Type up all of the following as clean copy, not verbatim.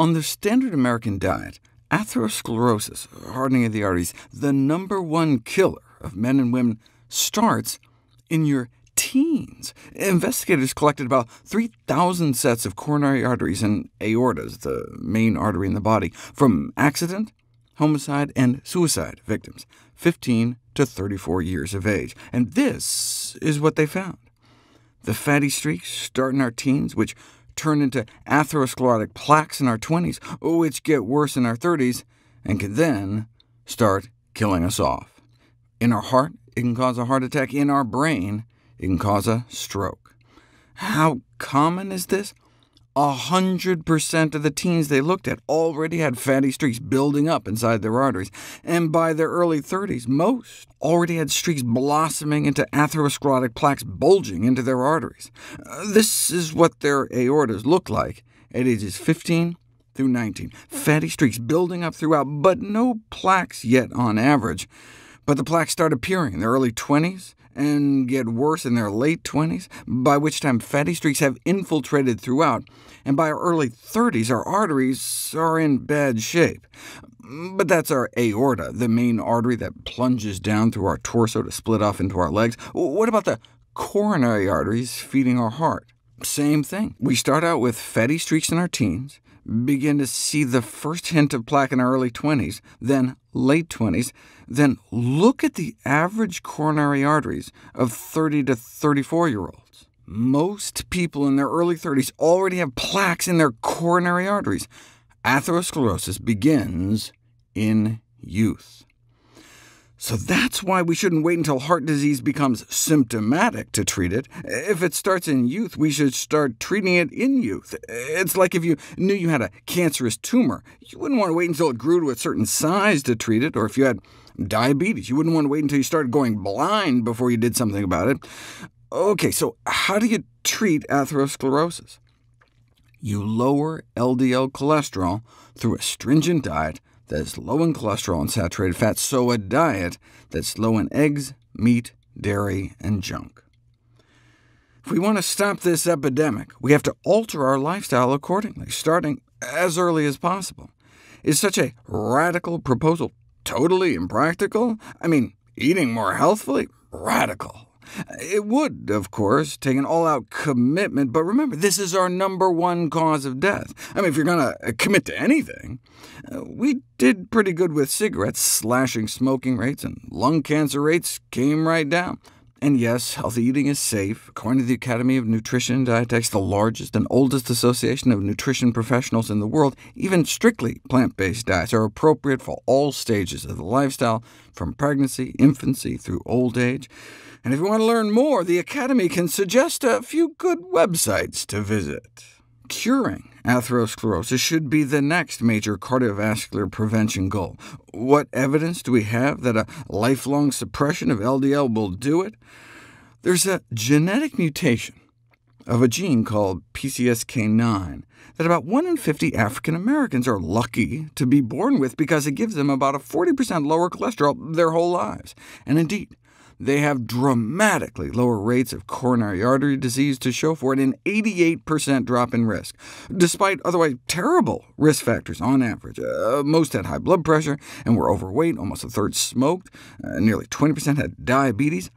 On the standard American diet, atherosclerosis, hardening of the arteries, the #1 killer of men and women, starts in your teens. Investigators collected about 3,000 sets of coronary arteries and aortas, the main artery in the body, from accident, homicide, and suicide victims, 15 to 34 years of age. And this is what they found. The fatty streaks start in our teens, which turn into atherosclerotic plaques in our 20s, which get worse in our 30s, and can then start killing us off. In our heart, it can cause a heart attack. In our brain, it can cause a stroke. How common is this? 100% of the teens they looked at already had fatty streaks building up inside their arteries, and by their early 30s, most already had streaks blossoming into atherosclerotic plaques bulging into their arteries. This is what their aortas look like at ages 15 through 19. Fatty streaks building up throughout, but no plaques yet on average. But the plaques start appearing in their early 20s, and get worse in their late 20s, by which time fatty streaks have infiltrated throughout, and by our early 30s our arteries are in bad shape. But that's our aorta, the main artery that plunges down through our torso to split off into our legs. What about the coronary arteries feeding our heart? Same thing. We start out with fatty streaks in our teens, begin to see the first hint of plaque in our early 20s, then late 20s, then look at the average coronary arteries of 30 to 34-year-olds. Most people in their early 30s already have plaques in their coronary arteries. Atherosclerosis begins in youth. So that's why we shouldn't wait until heart disease becomes symptomatic to treat it. If it starts in youth, we should start treating it in youth. It's like if you knew you had a cancerous tumor, you wouldn't want to wait until it grew to a certain size to treat it, or if you had diabetes, you wouldn't want to wait until you started going blind before you did something about it. OK, so how do you treat atherosclerosis? You lower LDL cholesterol through a stringent diet that's low in cholesterol and saturated fat, so a diet that's low in eggs, meat, dairy, and junk. If we want to stop this epidemic, we have to alter our lifestyle accordingly, starting as early as possible. Is such a radical proposal totally impractical? I mean, eating more healthfully? Radical. It would, of course, take an all-out commitment, but remember, this is our #1 cause of death. I mean, if you're going to commit to anything, we did pretty good with cigarettes, slashing smoking rates, and lung cancer rates came right down. And yes, healthy eating is safe. According to the Academy of Nutrition and Dietetics, the largest and oldest association of nutrition professionals in the world, even strictly plant-based diets are appropriate for all stages of the lifestyle, from pregnancy, infancy, through old age. And if you want to learn more, the Academy can suggest a few good websites to visit. Curing atherosclerosis should be the next major cardiovascular prevention goal. What evidence do we have that a lifelong suppression of LDL will do it? There's a genetic mutation of a gene called PCSK9 that about 1 in 50 African Americans are lucky to be born with, because it gives them about a 40% lower cholesterol their whole lives. And indeed, they have dramatically lower rates of coronary artery disease to show for it, an 88% drop in risk, despite otherwise terrible risk factors on average. Most had high blood pressure and were overweight, almost a third smoked, nearly 20% had diabetes.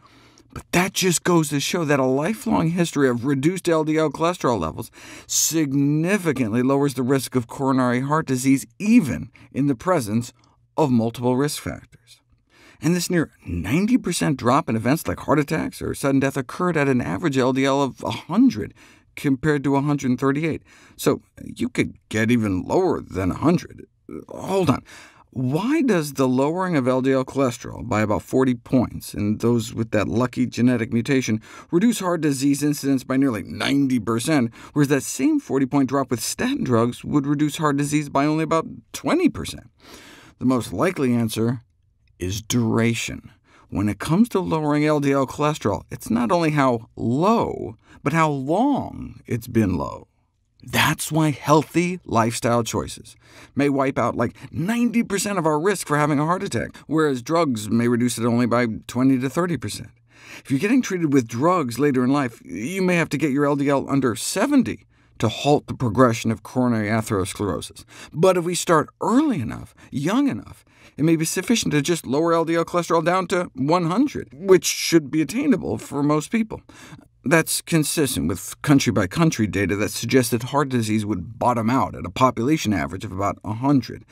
But that just goes to show that a lifelong history of reduced LDL cholesterol levels significantly lowers the risk of coronary heart disease, even in the presence of multiple risk factors. And this near 90% drop in events like heart attacks or sudden death occurred at an average LDL of 100 compared to 138. So you could get even lower than 100. Hold on. Why does the lowering of LDL cholesterol by about 40 points in those with that lucky genetic mutation reduce heart disease incidence by nearly 90%, whereas that same 40-point drop with statin drugs would reduce heart disease by only about 20%? The most likely answer is duration. When it comes to lowering LDL cholesterol, it's not only how low, but how long it's been low. That's why healthy lifestyle choices may wipe out like 90% of our risk for having a heart attack, whereas drugs may reduce it only by 20 to 30%. If you're getting treated with drugs later in life, you may have to get your LDL under 70 to halt the progression of coronary atherosclerosis. But if we start early enough, young enough, it may be sufficient to just lower LDL cholesterol down to 100, which should be attainable for most people. That's consistent with country-by-country data that suggests that heart disease would bottom out at a population average of about 100.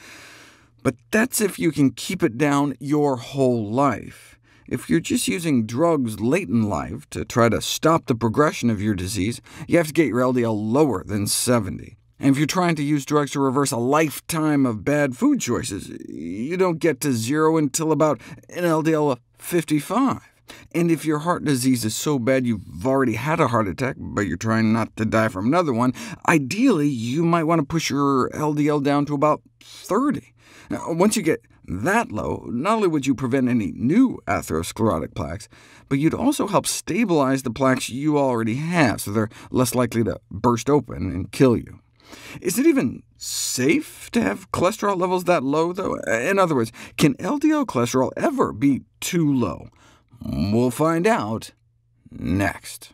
But that's if you can keep it down your whole life. If you're just using drugs late in life to try to stop the progression of your disease, you have to get your LDL lower than 70. And if you're trying to use drugs to reverse a lifetime of bad food choices, you don't get to zero until about an LDL of 55. And if your heart disease is so bad you've already had a heart attack, but you're trying not to die from another one, ideally you might want to push your LDL down to about 30. Now, once you get that low, not only would you prevent any new atherosclerotic plaques, but you'd also help stabilize the plaques you already have, so they're less likely to burst open and kill you. Is it even safe to have cholesterol levels that low, though? In other words, can LDL cholesterol ever be too low? We'll find out next.